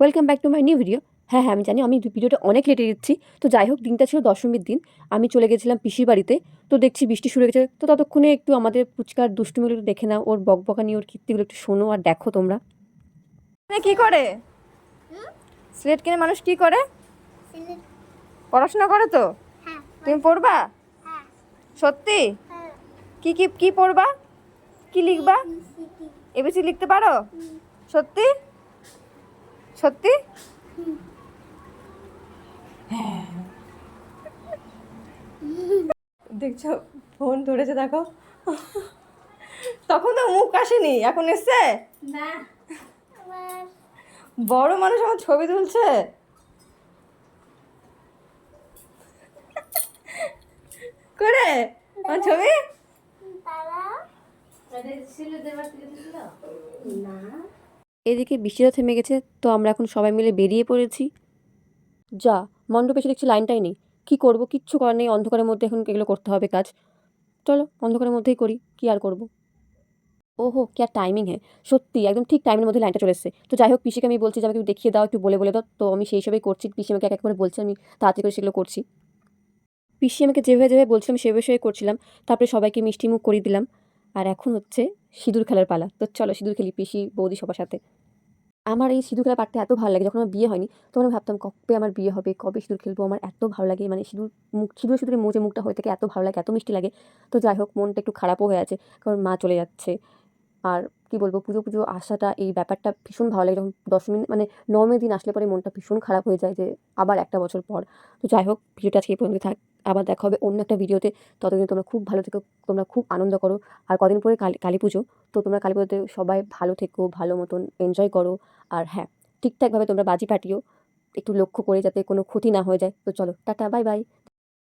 Welcome back to my new video. হ্যাঁ, আমি জানি আমি ভিডিওটা অনেক লেটে দিচ্ছি। তো যাই হোক, দিনটা ছিল দশমীর দিন। আমি চলে গেছিলাম পিসির বাড়িতে। তো দেখছি বৃষ্টি শুরু হয়ে গেছে। তো ততক্ষণে একটু আমাদের পুচকার দুষ্টুমিগুলো একটু দেখে নাও, ওর বকবকানি, ওর কীর্তিগুলো একটু শোনো আর দেখো তোমরা। কি করে স্লেট কিনে মানুষ কি করে? পড়াশোনা করে তো? তুমি পড়বা? সত্যি? কি কি কি পড়বা? কি লিখবা? এবিসি লিখতে পারো? সত্যি সত্যি? দেখছো, ফোন ধরেছে দেখো। তখন তো মুখ আসেনি, এখন এসছে। না বড় মানুষ আমার ছবি তুলছে। করে আমার ছবি না এদিকে বৃষ্টিটা থেমে গেছে। তো আমরা এখন সবাই মিলে বেরিয়ে পড়েছি। যা, মণ্ডপে এসে দেখছি লাইনটাই নেই। কী করবো, কিচ্ছু করার নেই। অন্ধকারের মধ্যে এখন এগুলো করতে হবে কাজ। চলো অন্ধকারের মধ্যেই করি, কী আর করবো। ওহো, কি আর টাইমিং! হ্যাঁ সত্যি, একদম ঠিক টাইমের মধ্যে লাইনটা চলে এসেছে। তো যাই হোক, পিসিকে আমি বলছি যে আমাকে একটু দেখিয়ে দাও, একটু বলে বলে দাও। তো আমি সেই হিসেবেই করছি। পিসি আমাকে এক এক করে বলছে, আমি তাড়াতাড়ি করে সেগুলো করছি। পিসি আমাকে যেভাবে যেভাবে বলছিলাম সেভাবে সেভাবে করছিলাম। তারপরে সবাইকে মিষ্টি মুখ করিয়ে দিলাম। আর এখন হচ্ছে সিঁদুর খেলার পালা। তো চলো সিঁদুর খেলি, পিসি বৌদি সবার সাথে। আমার এই সিঁদুর খেলা পারতে এত ভালো লাগে। যখন আমার বিয়ে হয়নি তখন আমি ভাবতাম কবে আমার বিয়ে হবে, কবে সিঁদুর খেলবো। আমার এত ভালো লাগে, মানে সিঁদুর সিঁদুরে সিঁদুরে মুখে মুখটা হয়ে থেকে এত ভালো লাগে, এত মিষ্টি লাগে। তো যাই হোক, মনটা একটু খারাপও হয়ে আছে, কারণ মা চলে যাচ্ছে। আর কি বলবো, পুজো পুজো আসাটা, এই ব্যাপারটা ভীষণ ভালো লাগে। যখন দশমী মানে নবমীর দিন আসলে পরে মনটা ভীষণ খারাপ হয়ে যায় যে আবার একটা বছর পর। তো যাই হোক, ভিডিওটা আজকে এই পর্যন্ত থাক। আবার দেখা হবে অন্য একটা ভিডিওতে। ততদিন তোমরা খুব ভালো থেকো, তোমরা খুব আনন্দ করো। আর কদিন পরে কালী পুজো। তো তোমরা কালী পুজোতে সবাই ভালো থেকো, ভালো মতন এনজয় করো। আর হ্যাঁ, ঠিকঠাকভাবে তোমরা বাজি ফাটিও, একটু লক্ষ্য করে যাতে কোনো ক্ষতি না হয়ে যায়। তো চলো টাটা, বাই বাই।